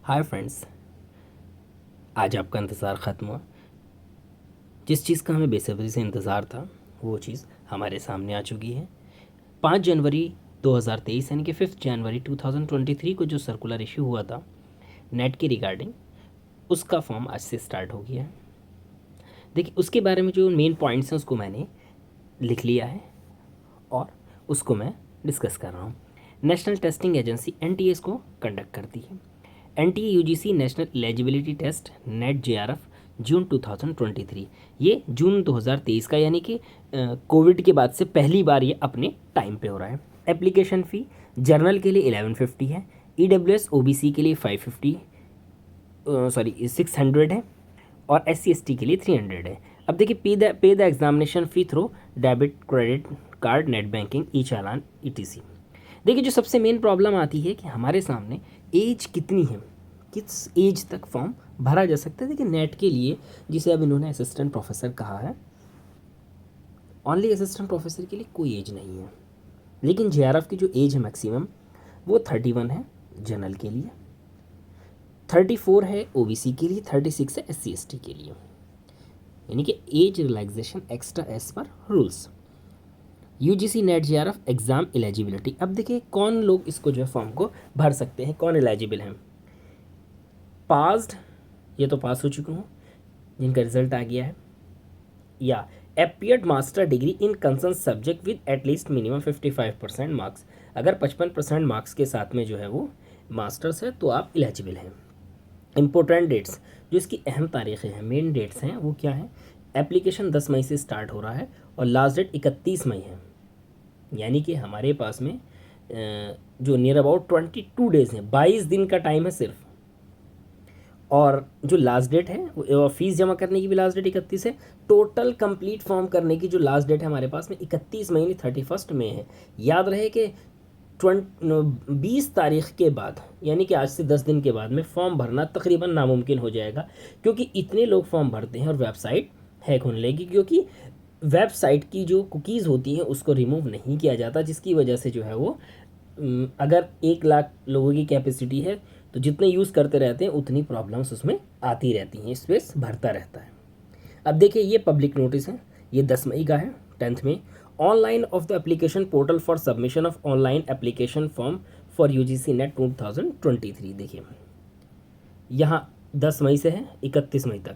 Hi friends, आज आपका इंतज़ार ख़त्म हुआ। जिस चीज़ का हमें बेसब्री से इंतज़ार था वो चीज़ हमारे सामने आ चुकी है। 5 जनवरी 2023 यानी कि 5 जनवरी 2023 को जो सर्कुलर इशू हुआ था नेट के रिगार्डिंग, उसका फॉर्म आज से स्टार्ट हो गया है। देखिए, उसके बारे में जो मेन पॉइंट्स हैं उसको मैंने लिख लिया है और उसको मैं डिस्कस कर रहा हूँ। नेशनल टेस्टिंग एजेंसी NTA इसको कंडक्ट करती है। NTA UGC National Eligibility Test NET JRF June 2023, ये जून 2023 का, यानी कि कोविड के बाद से पहली बार ये अपने टाइम पे हो रहा है। एप्लीकेशन फ़ी जर्नल के लिए 1150 है, EWS OBC के लिए 600 है और SC ST के लिए 300 है। अब देखिए, पे the examination fee through debit credit card net banking E challan ETC। देखिए, जो सबसे मेन प्रॉब्लम आती है कि हमारे सामने एज कितनी है, किस एज तक फॉर्म भरा जा सकता है। देखिए, नेट के लिए जिसे अब इन्होंने असिस्टेंट प्रोफेसर कहा है, ओनली असिस्टेंट प्रोफेसर के लिए कोई एज नहीं है। लेकिन JRF की जो एज है मैक्सिमम वो 31 है जनरल के लिए, 34 है OBC के लिए, 36 है SC ST के लिए, यानी कि एज रिलैक्सेशन एक्स्ट्रा एज पर rules. UGC NET JRF exam eligibility. अब देखिए, कौन लोग इसको जो है फॉर्म को भर सकते हैं, कौन एलिजिबल हैं। पास्ड, ये तो पास हो चुके हूँ जिनका रिजल्ट आ गया है, या appeared master degree in concern subject with at least minimum 55% marks. अगर 55% मार्क्स के साथ में जो है वो मास्टर्स है तो आप एलिजिबल हैं। इम्पोर्टेंट डेट्स, जो इसकी अहम तारीखें हैं, मेन डेट्स हैं, वो क्या है। एप्लीकेशन 10 मई से स्टार्ट हो रहा है और लास्ट डेट 31 मई है, यानी कि हमारे पास में जो नियर अबाउट 22 डेज़ हैं, 22 दिन का टाइम है सिर्फ। और जो लास्ट डेट है, फीस जमा करने की भी लास्ट डेट 31 है। टोटल कंप्लीट फॉर्म करने की जो लास्ट डेट है हमारे पास में 31 मई 31 मई है। याद रहे कि 20 तारीख के बाद, यानी कि आज से 10 दिन के बाद में फॉर्म भरना तकरीबन नामुमकिन हो जाएगा, क्योंकि इतने लोग फॉर्म भरते हैं और वेबसाइट हैक होने लगेगी, क्योंकि वेबसाइट की जो कुकीज़ होती हैं उसको रिमूव नहीं किया जाता, जिसकी वजह से जो है वो अगर 1 लाख लोगों की कैपेसिटी है तो जितने यूज़ करते रहते हैं उतनी प्रॉब्लम्स उसमें आती रहती हैं, स्पेस भरता रहता है। अब देखिए, ये पब्लिक नोटिस है, ये 10 मई का है, 10 में। Online off the application portal for submission of online application form for UGC net 2023। देखिए, यहाँ 10 मई से है 31 मई तक,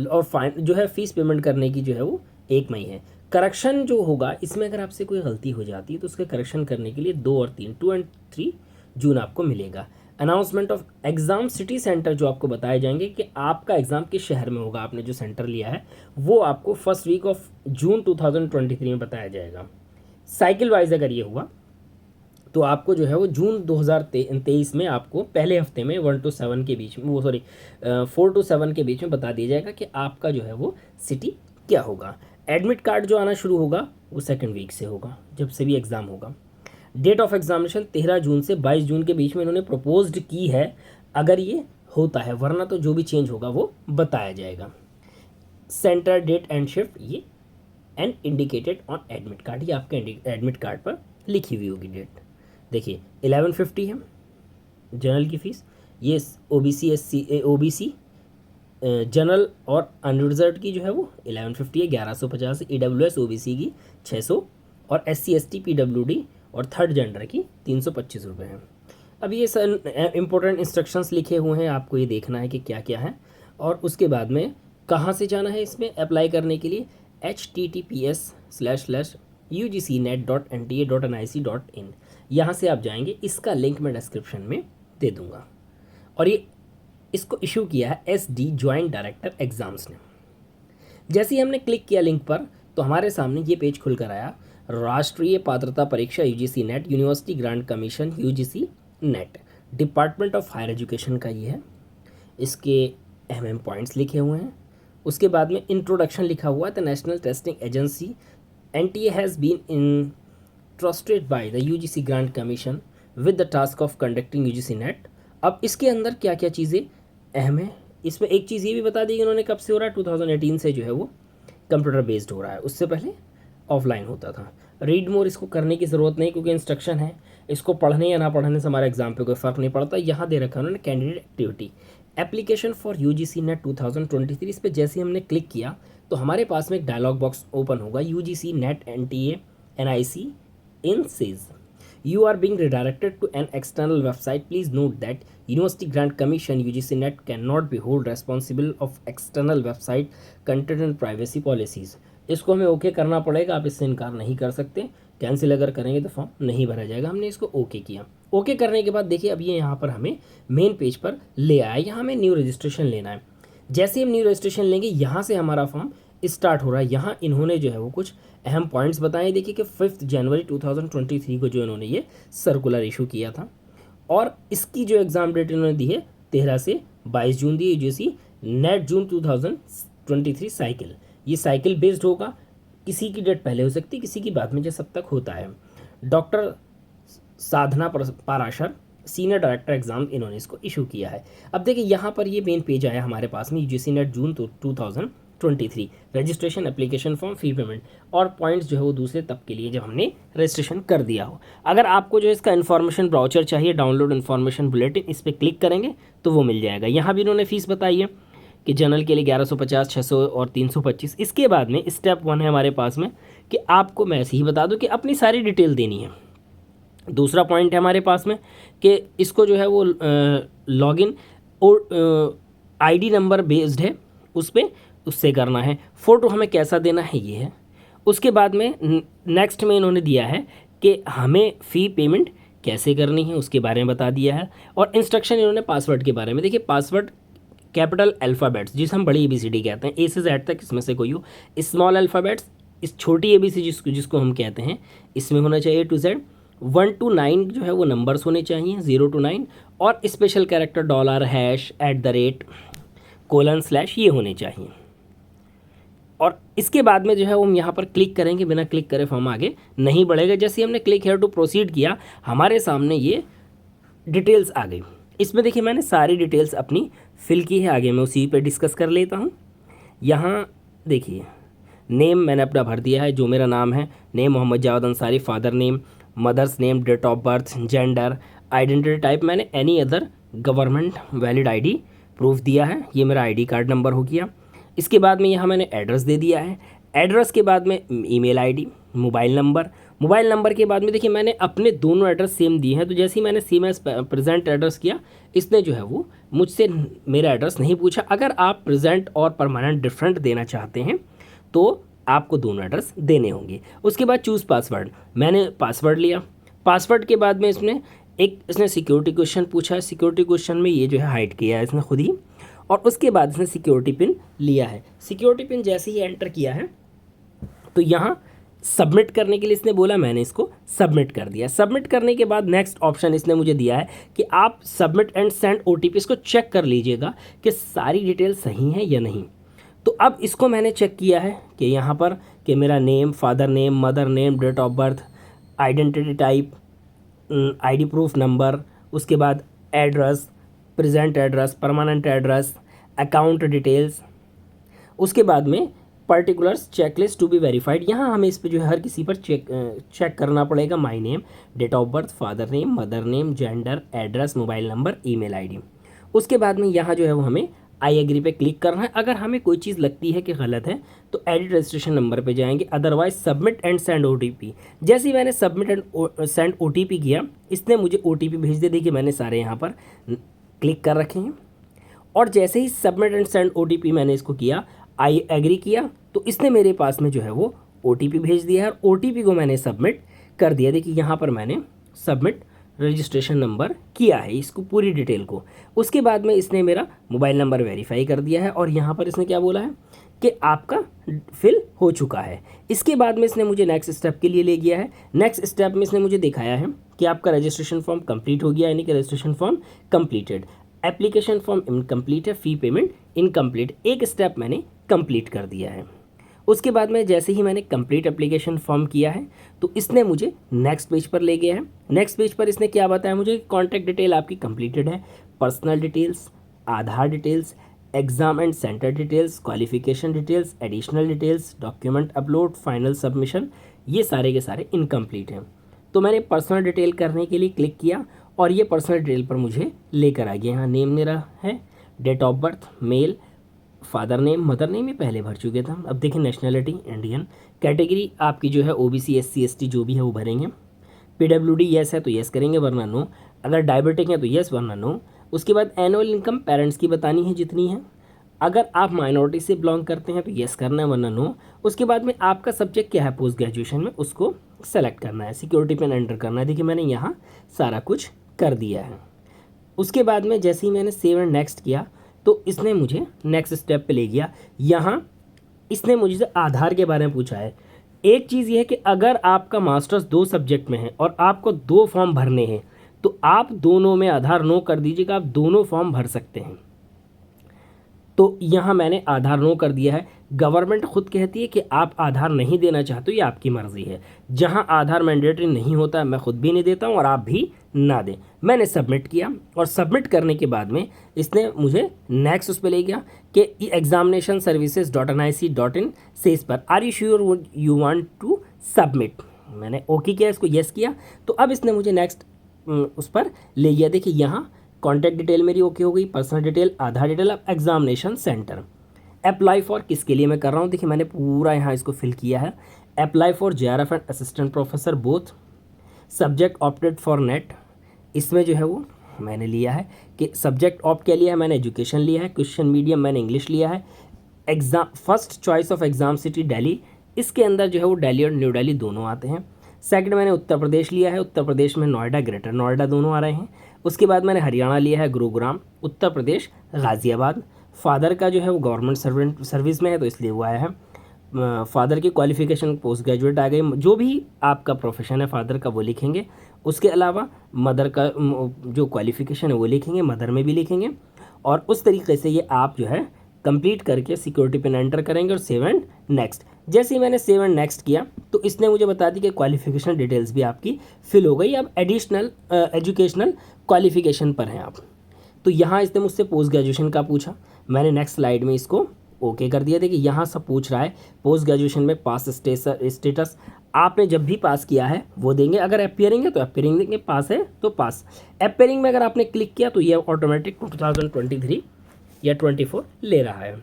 और फाइन जो है फीस पेमेंट करने की जो है वो 1 मई है। करेक्शन जो होगा इसमें, अगर आपसे कोई गलती हो जाती है तो उसके करेक्शन करने के लिए 2 और 3 जून आपको मिलेगा। Announcement of exam city centre जो आपको बताए जाएंगे कि आपका एग्ज़ाम किस शहर में होगा, आपने जो सेंटर लिया है वो आपको फर्स्ट वीक ऑफ जून 2023 में बताया जाएगा। साइकिल वाइज अगर ये हुआ तो आपको जो है वो जून 2023 में आपको पहले हफ्ते में 1 to 7 के बीच में, 4 to 7 के बीच में बता दिया जाएगा कि आपका जो है वो सिटी क्या होगा। एडमिट कार्ड जो आना शुरू होगा वो सेकंड वीक से होगा, जब से भी एग्ज़ाम होगा। डेट ऑफ एग्जामिनेशन 13 जून से 22 जून के बीच में इन्होंने प्रपोज्ड की है, अगर ये होता है, वरना तो जो भी चेंज होगा वो बताया जाएगा। सेंटर डेट एंड शिफ्ट ये and indicated on admit card, ये आपके एडमिट कार्ड पर लिखी हुई होगी डेट। देखिए, 1150 है जनरल की फ़ीस, ये OBC SC OBC जनरल और अनरिजर्व की जो है वो 1150 है, 1150 है। EWS OBC की 600 और SC ST PWD और थर्ड जेंडर की 325 रुपये हैं। अब ये सर इम्पोर्टेंट इंस्ट्रक्शंस लिखे हुए हैं, आपको ये देखना है कि क्या क्या है, और उसके बाद में कहाँ से जाना है इसमें अप्लाई करने के लिए। https://ugcnet.nta.nic.in, यहाँ से आप जाएंगे, इसका लिंक मैं डिस्क्रिप्शन में दे दूँगा। और ये इसको इशू किया है SD जॉइंट डायरेक्टर एग्ज़ाम्स ने। जैसे ही हमने क्लिक किया लिंक पर तो हमारे सामने ये पेज खुल कर आया, राष्ट्रीय पात्रता परीक्षा UGC NET, University Grant Commission UGC NET, Department of Higher Education का ये है। इसके अहम पॉइंट्स लिखे हुए हैं। उसके बाद में इंट्रोडक्शन लिखा हुआ है, the National Testing Agency NTA has been entrusted by the UGC grant commission with the task of conducting UGC NET. अब इसके अंदर क्या क्या चीज़ें अहम है, इसमें एक चीज़ ये भी बता दी कि उन्होंने कब से हो रहा है, 2018 से जो है वो कंप्यूटर बेस्ड हो रहा है, उससे पहले ऑफलाइन होता था। रीड मोर इसको करने की ज़रूरत नहीं, क्योंकि इंस्ट्रक्शन है। इसको पढ़ने या ना पढ़ने से हमारे एग्जाम पे कोई फ़र्क नहीं पड़ता। यहाँ दे रखा है उन्होंने candidate activity application for UGC net 2023। इस पर जैसे ही हमने क्लिक किया तो हमारे पास में एक डायलॉग बॉक्स ओपन होगा, UGC net NTA NIC in says you are being redirected to an external website. Please note that University Grant Commission UGC NET cannot be hold responsible of external website content and privacy policies. इसको हमें okay करना पड़ेगा, आप इससे इनकार नहीं कर सकते। कैंसिल अगर करेंगे तो फॉर्म नहीं भरा जाएगा। हमने इसको ओके किया। ओके करने के बाद देखिए अब ये यहाँ पर हमें मेन पेज पर ले आया। यहाँ हमें न्यू रजिस्ट्रेशन लेना है। जैसे हम न्यू रजिस्ट्रेशन लेंगे यहाँ से हमारा फॉर्म स्टार्ट हो रहा है। यहाँ इन्होंने जो है वो कुछ अहम पॉइंट्स बताए। देखिए कि 5 जनवरी 2023 को जो इन्होंने ये सर्कुलर इशू किया था और इसकी जो एग्ज़ाम डेट इन्होंने दी है 13 से 22 जून दी। यूजीसी नेट जून 2023 साइकिल, ये साइकिल बेस्ड होगा। किसी की डेट पहले हो सकती है, किसी की बाद में, जैसे अब तक होता है। डॉक्टर साधना पाराशर सीनियर डायरेक्टर एग्जाम इन्होंने इसको इशू किया है। अब देखिए यहाँ पर ये मेन पेज आया हमारे पास में, यूजीसी नेट जून 2023 registration application form fee payment और पॉइंट्स जो है वो दूसरे तब के लिए जब हमने रजिस्ट्रेशन कर दिया हो। अगर आपको जो इसका इन्फॉर्मेशन ब्राउचर चाहिए, डाउनलोड इन्फॉर्मेशन बुलेटिन, इस पर क्लिक करेंगे तो वो मिल जाएगा। यहाँ भी इन्होंने फीस बताई है कि जनरल के लिए 1150, 600 और 325। इसके बाद में स्टेप 1 है हमारे पास में कि आपको मैं ऐसे ही बता दूं कि अपनी सारी डिटेल देनी है। दूसरा पॉइंट है हमारे पास में कि इसको जो है वो लॉगिन और आईडी नंबर बेस्ड है, उस पर उससे करना है। फ़ोटो हमें कैसा देना है ये है। उसके बाद में नेक्स्ट में इन्होंने दिया है कि हमें फ़ी पेमेंट कैसे करनी है, उसके बारे में बता दिया है। और इंस्ट्रक्शन इन्होंने पासवर्ड के बारे में। देखिए पासवर्ड कैपिटल अल्फ़ाबेट्स जिसे हम बड़ी ABCD कहते हैं, ए से जेड तक इसमें से कोई हो। स्मॉल अल्फ़ाबेट्स इस छोटी ABC जिसको हम कहते हैं इसमें होना चाहिए A to Z। 1 to 9 जो है वो नंबर्स होने चाहिए, 0 to 9। और स्पेशल कैरेक्टर डॉलर हैश @ : ये होने चाहिए। और इसके बाद में जो है वो हम यहाँ पर क्लिक करेंगे, बिना क्लिक करे फॉर्म आगे नहीं बढ़ेगा। जैसे हमने क्लिक हेयर टू प्रोसीड किया हमारे सामने ये डिटेल्स आ गई। इसमें देखिए मैंने सारी डिटेल्स अपनी फिल की है, आगे मैं उसी पे डिस्कस कर लेता हूँ। यहाँ देखिए नेम मैंने अपना भर दिया है, जो मेरा नाम है, name Mohammed Javed Ansari, father name, mother's name, date of birth, gender, identity type मैंने any other government valid ID proof दिया है, ये मेरा ID कार्ड नंबर हो गया। इसके बाद में यहाँ मैंने एड्रेस दे दिया है। एड्रेस के बाद में ईमेल ID, मोबाइल नंबर के बाद में देखिए मैंने अपने दोनों एड्रेस सेम दिए हैं। तो जैसे ही मैंने सेम एज प्रेजेंट एड्रेस किया, इसने जो है वो मुझसे मेरा एड्रेस नहीं पूछा। अगर आप प्रेजेंट और परमानेंट डिफरेंट देना चाहते हैं तो आपको दोनों एड्रेस देने होंगे। उसके बाद चूज़ पासवर्ड, मैंने पासवर्ड लिया। पासवर्ड के बाद में इसने सिक्योरिटी क्वेश्चन पूछा है। सिक्योरिटी क्वेश्चन में ये जो है हाइड किया है इसने खुद ही। और उसके बाद इसने सिक्योरिटी पिन लिया है। सिक्योरिटी पिन जैसे ही एंटर किया है तो यहाँ सबमिट करने के लिए इसने बोला, मैंने इसको सबमिट कर दिया। सबमिट करने के बाद नेक्स्ट ऑप्शन इसने मुझे दिया है कि आप सबमिट एंड सेंड OTP, इसको चेक कर लीजिएगा कि सारी डिटेल सही है या नहीं। तो अब इसको मैंने चेक किया है कि यहाँ पर कि मेरा name, father name, mother name, date of birth, identity type, ID proof number, उसके बाद address, present address, permanent address, account details, उसके बाद में particulars checklist to be verified. यहाँ हमें इस पर जो है हर किसी पर चेक करना पड़ेगा। My name, date of birth, father name, mother name, gender, address, mobile number, email ID। उसके बाद में यहाँ जो है वो हमें आई एग्री पे क्लिक करना है। अगर हमें कोई चीज़ लगती है कि गलत है तो एडिट रजिस्ट्रेशन नंबर पे जाएंगे, otherwise submit and send OTP। जैसे ही मैंने सबमिट एंड सेंड OTP किया, इसने मुझे OTP भेज दिया। देखिए मैंने सारे यहाँ पर क्लिक कर रखे हैं। और जैसे ही सबमिट एंड सेंड OTP मैंने इसको किया, आई एग्री किया, तो इसने मेरे पास में जो है वो OTP भेज दिया है और OTP को मैंने सबमिट कर दिया। देखिए यहाँ पर मैंने सबमिट रजिस्ट्रेशन नंबर किया है इसको पूरी डिटेल को। उसके बाद में इसने मेरा मोबाइल नंबर वेरीफाई कर दिया है और यहाँ पर इसने क्या बोला है कि आपका फिल हो चुका है। इसके बाद में इसने मुझे नेक्स्ट स्टेप के लिए ले गया है। नेक्स्ट स्टेप में इसने मुझे दिखाया है कि आपका रजिस्ट्रेशन फॉर्म कंप्लीट हो गया, यानी कि registration form completed, application form incomplete है, फ़ी पेमेंट इनकम्प्लीट। एक स्टेप मैंने कंप्लीट कर दिया है। उसके बाद में जैसे ही मैंने कंप्लीट एप्लीकेशन फॉर्म किया है तो इसने मुझे नेक्स्ट पेज पर ले गया है। नेक्स्ट पेज पर इसने क्या बताया मुझे, कॉन्टैक्ट डिटेल आपकी कंप्लीटेड है, personal details, Aadhaar details, exam and centre details, qualification details, additional details, document upload, final submission, ये सारे के सारे इनकम्प्लीट हैं। तो मैंने पर्सनल डिटेल करने के लिए क्लिक किया और ये पर्सनल डिटेल पर मुझे लेकर आ गया। यहाँ नेम मेरा है, date of birth male, father name mother name ये पहले भर चुके थे। अब देखिए नेशनैलिटी इंडियन, कैटेगरी आपकी जो है ओबीसी एससी एसटी जो भी है वो भरेंगे। पीडब्ल्यूडी येस है तो येस करेंगे वरना नो, अगर डायबिटिक है तो येस वरना नो। उसके बाद एनुअल इनकम पेरेंट्स की बतानी है जितनी है, अगर आप माइनॉरिटी से बिलोंग करते हैं तो येस करना है वरना नो। उसके बाद में आपका सब्जेक्ट क्या है पोस्ट ग्रेजुएशन में उसको सेलेक्ट करना है, सिक्योरिटी पिन एंटर करना है। देखिए मैंने यहाँ सारा कुछ कर दिया है। उसके बाद में जैसे ही मैंने सेव एंड नेक्स्ट किया तो इसने मुझे नेक्स्ट स्टेप पे ले गया। यहाँ इसने मुझे आधार के बारे में पूछा है। एक चीज़ ये है कि अगर आपका मास्टर्स 2 सब्जेक्ट में है और आपको 2 फॉर्म भरने हैं तो आप दोनों में आधार नो कर दीजिएगा, आप दोनों फॉर्म भर सकते हैं। तो यहाँ मैंने आधार नो कर दिया है। गवर्नमेंट खुद कहती है कि आप आधार नहीं देना चाहते हो, ये आपकी मर्ज़ी है। जहाँ आधार मैंडेटरी नहीं होता है मैं खुद भी नहीं देता हूँ और आप भी ना दें। मैंने सबमिट किया और सबमिट करने के बाद में इसने मुझे नेक्स्ट उस पर ले गया कि एग्जामिनेशन सर्विसेज .nic.in से इस पर are you sure you want to submit. मैंने ओके किया, इसको येस किया। तो अब इसने मुझे नेक्स्ट उस पर ले गया। देखिए यहाँ कॉन्टैक्ट डिटेल मेरी ओके हो गई, पर्सनल डिटेल, आधार डिटेल। अब एग्जामिनेशन सेंटर अप्लाई फॉर किसके लिए मैं कर रहा हूँ, देखिए मैंने पूरा यहाँ इसको फिल किया है। Apply for JRF and assistant professor both, subject opted for net, इसमें जो है वो मैंने लिया है कि सब्जेक्ट ऑप्ट क्या लिया है मैंने, एजुकेशन लिया है। क्वेश्चन मीडियम मैंने इंग्लिश लिया है। Exam first choice of exam city Delhi, इसके अंदर जो है वो दिल्ली और न्यू दिल्ली दोनों आते हैं। सेकंड मैंने उत्तर प्रदेश लिया है, उत्तर प्रदेश में नोएडा ग्रेटर नोएडा दोनों आ रहे हैं। उसके बाद मैंने हरियाणा लिया है, गुरुग्राम, उत्तर प्रदेश गाज़ियाबाद। फादर का जो है वो गवर्नमेंट सर्विस में है तो इसलिए वो आया है। फादर की क्वालिफिकेशन पोस्ट ग्रेजुएट आ गई, जो भी आपका प्रोफेशन है फादर का वो लिखेंगे। उसके अलावा मदर का जो क्वालिफिकेशन है वो लिखेंगे, मदर में भी लिखेंगे। और उस तरीके से ये आप जो है कंप्लीट करके सिक्योरिटी पिन एंटर करेंगे और सेव एंड नेक्स्ट। जैसे ही मैंने सेव एंड नेक्स्ट किया तो इसने मुझे बता दी कि क्वालिफिकेशन डिटेल्स भी आपकी फिल हो गई। अब एडिशनल एजुकेशनल क्वालिफिकेशन पर हैं आप। तो यहाँ इसने मुझसे पोस्ट ग्रेजुएशन का पूछा, मैंने नेक्स्ट स्लाइड में इसको ओके कर दिया। देखिए यहाँ सब पूछ रहा है पोस्ट ग्रेजुएशन में पास स्टेटस, आपने जब भी पास किया है वो देंगे। अगर अपियरिंग है तो अपियरिंग देंगे, पास है तो पास। अपियरिंग में अगर आपने क्लिक किया तो ये ऑटोमेटिक 2023 या 24 ले रहा है।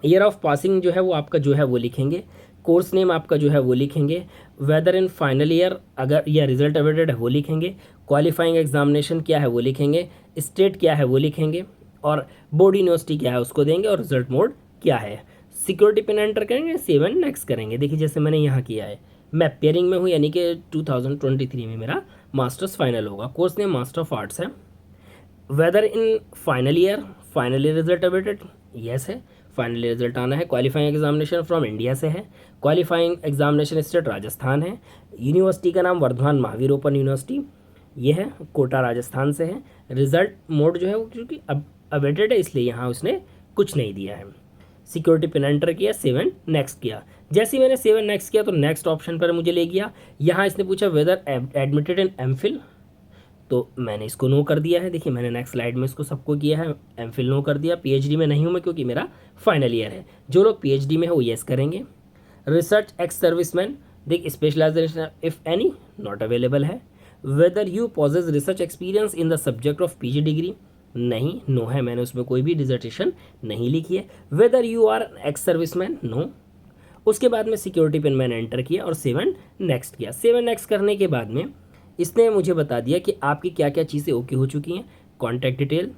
ईयर ऑफ पासिंग जो है वो आपका जो है वो लिखेंगे। कोर्स नेम आपका जो है वो लिखेंगे। वेदर इन फाइनल ईयर अगर या रिजल्ट अवेटेड है वो लिखेंगे। क्वालिफाइंग एग्जामिनेशन क्या है वो लिखेंगे। स्टेट क्या है वो लिखेंगे और बोर्ड यूनिवर्सिटी क्या है उसको देंगे और रिजल्ट मोड क्या है। सिक्योरिटी पिन एंटर करेंगे, सेव एंड नेक्स्ट करेंगे। देखिए जैसे मैंने यहाँ किया है, मैं पेयरिंग में हूँ यानी कि 2023 में मेरा मास्टर्स फाइनल होगा। Course name master of arts है। Whether in final year result awaited yes है, फाइनल ईयर रिजल्ट आना है। क्वालिफाइंग एग्जामिनेशन फ्रॉम इंडिया से है। क्वालिफाइंग एग्जामिनेशन स्टेट राजस्थान है। यूनिवर्सिटी का नाम वर्धमान महावीर ओपन यूनिवर्सिटी ये है, कोटा राजस्थान से है। रिजल्ट मोड जो है वो क्योंकि अब अवेटेड है इसलिए यहाँ उसने कुछ नहीं दिया है। सिक्योरिटी पिन एंटर किया, सेव एंड नेक्स्ट किया। जैसे ही मैंने सेव एंड नेक्स्ट किया तो नेक्स्ट ऑप्शन पर मुझे ले गया। यहाँ इसने पूछा वेदर एडमिटेड इन एमफिल, तो मैंने इसको नो कर दिया है। देखिए मैंने नेक्स्ट स्लाइड में इसको सबको किया है, एमफिल नो कर दिया। पीएचडी में नहीं हूँ मैं क्योंकि मेरा फाइनल ईयर है। जो लोग पीएचडी में है वो येस करेंगे। रिसर्च एक्स सर्विसमैन देख specialization if any not available है। Whether you possess research experience in the subject of PG degree, नहीं, नो है, मैंने उसमें कोई भी डिजर्टेशन नहीं लिखी है। Whether you are ex serviceman, no. उसके बाद में सिक्योरिटी पिन मैंने एंटर किया और सेव एंड नेक्स्ट किया। सेव एंड नेक्स्ट करने के बाद में इसने मुझे बता दिया कि आपकी क्या क्या चीज़ें ओके हो चुकी हैं। Contact detail,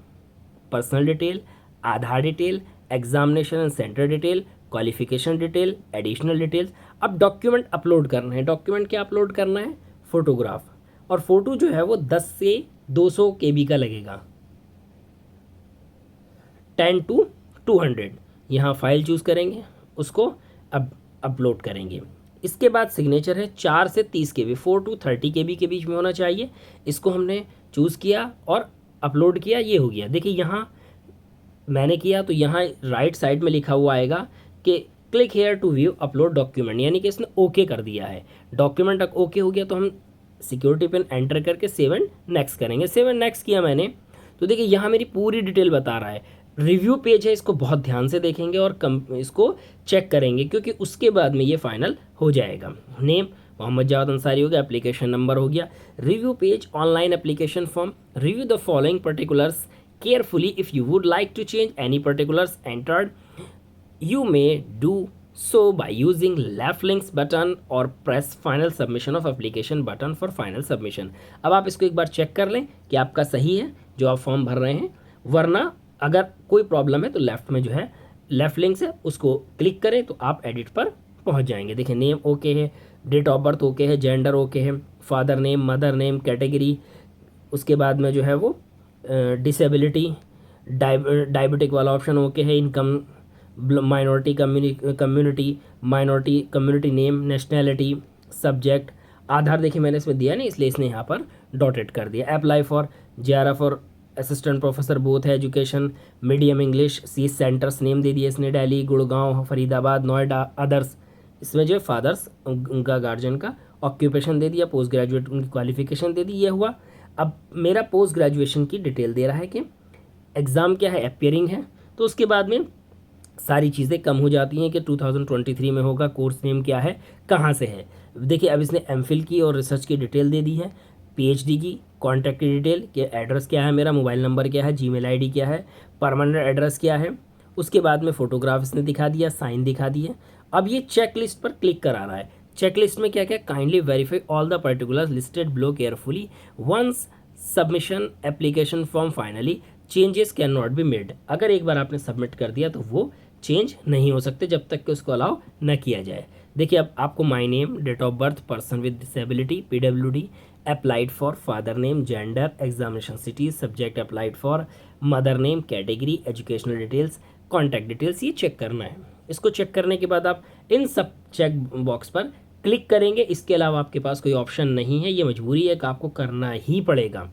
personal detail, Aadhaar detail, examination and centre detail, qualification detail, additional details. अब डॉक्यूमेंट अपलोड करना है। डॉक्यूमेंट क्या अपलोड करना है, फोटोग्राफ, और फोटो जो है वो 10 से 200 KB का लगेगा, 10 to 200। यहाँ फाइल चूज़ करेंगे, उसको अब अपलोड करेंगे। इसके बाद सिग्नेचर है 4 से 30 KB, 4 to 30 KB के बीच में होना चाहिए। इसको हमने चूज़ किया और अपलोड किया, ये हो गया। देखिए यहाँ मैंने किया तो यहाँ राइट साइड में लिखा हुआ आएगा कि click here to view upload document, यानी कि इसने ओके कर दिया है। डॉक्यूमेंट ओके हो गया तो हम सिक्योरिटी पिन एंटर करके सेव एंड नेक्स्ट करेंगे। सेव एंड नेक्स्ट किया मैंने तो देखिए यहाँ मेरी पूरी डिटेल बता रहा है। रिव्यू पेज है, इसको बहुत ध्यान से देखेंगे और इसको चेक करेंगे क्योंकि उसके बाद में ये फाइनल हो जाएगा। नेम मोहम्मद जावेद अंसारी हो गया, एप्लीकेशन नंबर हो गया। Review page online application form, review the following particulars carefully, if you would like to change any particulars entered you may do so by using left links button or press final submission of application button for final submission। अब आप इसको एक बार check कर लें कि आपका सही है जो आप फॉर्म भर रहे हैं, वरना अगर कोई प्रॉब्लम है तो लेफ्ट में जो है लेफ्ट लिंक्स है उसको क्लिक करें तो आप एडिट पर पहुंच जाएंगे। देखिए नेम ओके है, डेट ऑफ बर्थ ओके है, जेंडर ओके है, father name, mother name, category, उसके बाद में जो है वो डिसेबिलिटी, डायबिटिक वाला ऑप्शन ओके है, income, minority community name, nationality, subject, Aadhaar देखिए मैंने इसमें दिया नहीं इसलिए इसने यहाँ पर डॉटेड कर दिया। अप्लाई फॉर JRF और असिस्टेंट प्रोफेसर बोथ है, एजुकेशन मीडियम इंग्लिश, सी सेंटर्स नेम दे दिया इसने, दिल्ली, गुड़गांव, फरीदाबाद, नोएडा, अदर्स, इसमें जो फादर्स उनका गार्जियन का ऑक्यूपेशन दे दिया, पोस्ट ग्रेजुएट उनकी क्वालिफिकेशन दे दी, ये हुआ। अब मेरा पोस्ट ग्रेजुएशन की डिटेल दे रहा है कि एग्ज़ाम क्या है, अपियरिंग है, तो उसके बाद में सारी चीज़ें कम हो जाती हैं कि 2023 में होगा, कोर्स नेम क्या है, कहाँ से है। देखिए अब इसने एमफिल की और रिसर्च की डिटेल दे दी है, PhD की, कॉन्टैक्ट की डिटेल कि एड्रेस क्या है मेरा, मोबाइल नंबर क्या है, जीमेल आईडी क्या है, परमानेंट एड्रेस क्या है, उसके बाद में फ़ोटोग्राफ इसने दिखा दिया, साइन दिखा दिए। अब ये चेक लिस्ट पर क्लिक करा रहा है। चेक लिस्ट में क्या क्या, kindly verify all the particulars listed below carefully once submission application form finally, changes can not be made. अगर एक बार आपने सबमिट कर दिया तो वो चेंज नहीं हो सकते जब तक कि उसको अलाउ न किया जाए। देखिए अब आपको my name, date of birth, person with disability, PWD, applied for, father name, gender, examination city, subject applied for, mother name, category, educational details, contact details, ये चेक करना है। इसको चेक करने के बाद आप इन सब चेक बॉक्स पर क्लिक करेंगे। इसके अलावा आपके पास कोई ऑप्शन नहीं है, ये मजबूरी है कि आपको करना ही पड़ेगा।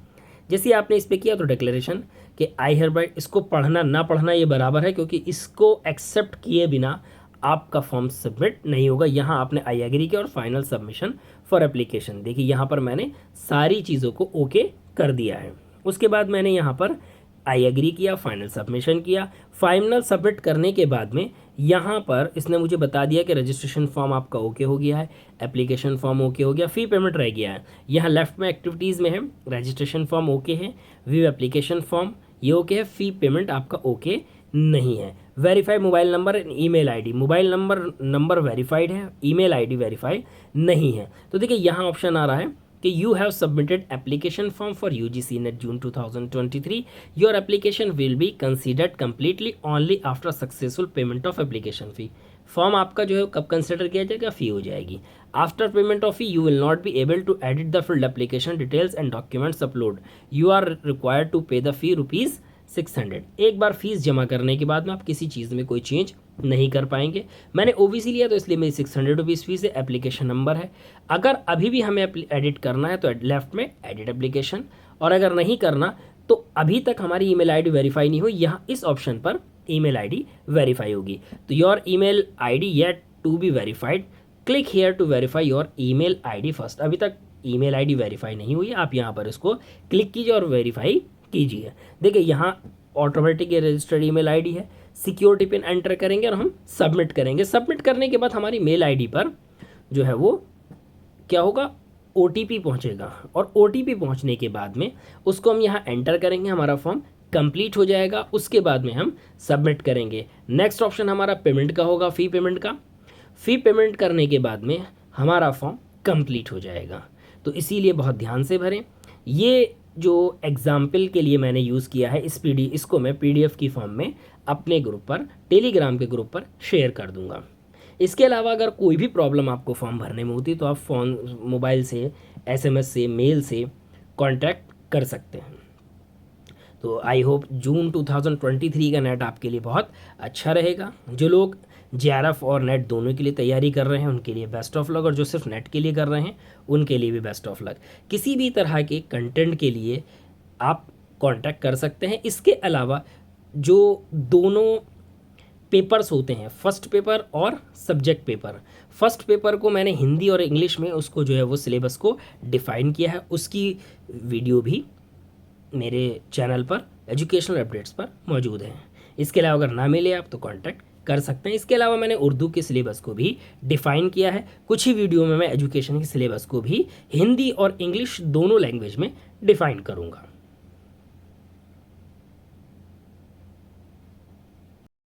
जैसे आपने इस पर किया तो डिक्लेरेशन कि आई हेयर बाय, इसको पढ़ना ना पढ़ना ये बराबर है, क्योंकि इसको एक्सेप्ट किए बिना आपका फॉर्म सबमिट नहीं होगा। यहाँ आपने आई एग्री किया और फाइनल सबमिशन फॉर एप्लीकेशन, देखिए यहाँ पर मैंने सारी चीज़ों को ओके कर दिया है। उसके बाद मैंने यहाँ पर आई एग्री किया, फाइनल सबमिशन किया। फाइनल सबमिट करने के बाद में यहाँ पर इसने मुझे बता दिया कि रजिस्ट्रेशन फॉर्म आपका ओके हो गया है, एप्लीकेशन फॉर्म ओके हो गया, फ़ी पेमेंट रह गया है। यहाँ लेफ्ट में एक्टिविटीज़ में है, रजिस्ट्रेशन फॉर्म ओके है, व्यू एप्लीकेशन फॉर्म ये ओके है, फ़ी पेमेंट आपका ओके नहीं है। Verify mobile number and email ID, mobile number verified है, ईमेल आईडी वेरीफाई नहीं है। तो देखिए यहाँ ऑप्शन आ रहा है कि you have submitted application form for UGC net June 2023, your application will be considered completely only after successful payment of application fee. Form आपका जो है कब कंसिडर किया जाएगा, फ़ी हो जाएगी। After payment of fee you will not be able to edit the filled application details and documents upload, you are required to pay the fee ₹600। एक बार fees जमा करने के बाद में आप किसी चीज़ में कोई चेंज नहीं कर पाएंगे। मैंने OBC लिया तो इसलिए मेरी ₹600 फीस है, एप्लीकेशन नंबर है। अगर अभी भी हमें एडिट करना है तो लेफ्ट में एडिट एप्लीकेशन, और अगर नहीं करना तो अभी तक हमारी ईमेल आईडी वेरीफाई नहीं हुई, यहाँ इस ऑप्शन पर ईमेल आईडी वेरीफाई होगी। तो your email ID yet to be verified, click here to verify your email ID first. अभी तक ईमेल आईडी वेरीफाई नहीं हुई, आप यहाँ पर इसको क्लिक कीजिए और वेरीफाई कीजिए। देखिए यहाँ ऑटोमेटिक रजिस्टर्ड ईमेल आईडी है, सिक्योरिटी पिन एंटर करेंगे और हम सबमिट करेंगे। सबमिट करने के बाद हमारी मेल आईडी पर जो है वो क्या होगा, OTP पहुँचेगा, और OTP पहुँचने के बाद में उसको हम यहाँ एंटर करेंगे, हमारा फॉर्म कंप्लीट हो जाएगा। उसके बाद में हम सबमिट करेंगे। नेक्स्ट ऑप्शन हमारा पेमेंट का होगा, फ़ी पेमेंट का। फ़ी पेमेंट करने के बाद में हमारा फॉर्म कंप्लीट हो जाएगा। तो इसीलिए बहुत ध्यान से भरें। ये जो एग्जाम्पल के लिए मैंने यूज़ किया है इसको मैं PDF की फॉर्म में अपने ग्रुप पर, टेलीग्राम के ग्रुप पर शेयर कर दूंगा। इसके अलावा अगर कोई भी प्रॉब्लम आपको फॉर्म भरने में होती तो आप मोबाइल से, SMS से, मेल से कांटेक्ट कर सकते हैं। तो आई होप जून 2023 का नेट आपके लिए बहुत अच्छा रहेगा। जो लोग JRF और नेट दोनों के लिए तैयारी कर रहे हैं उनके लिए बेस्ट ऑफ लक, और जो सिर्फ नेट के लिए कर रहे हैं उनके लिए भी बेस्ट ऑफ लक। किसी भी तरह के कंटेंट के लिए आप कांटेक्ट कर सकते हैं। इसके अलावा जो दोनों पेपर्स होते हैं, फर्स्ट पेपर और सब्जेक्ट पेपर, फर्स्ट पेपर को मैंने हिंदी और इंग्लिश में उसको जो है वो सिलेबस को डिफ़ाइन किया है, उसकी वीडियो भी मेरे चैनल पर एजुकेशनल अपडेट्स पर मौजूद है। इसके अलावा अगर ना मिले आप तो कांटेक्ट कर सकते हैं। इसके अलावा मैंने उर्दू के सिलेबस को भी डिफ़ाइन किया है। कुछ ही वीडियो में मैं एजुकेशन के सिलेबस को भी हिंदी और इंग्लिश दोनों लैंग्वेज में डिफ़ाइन करूँगा।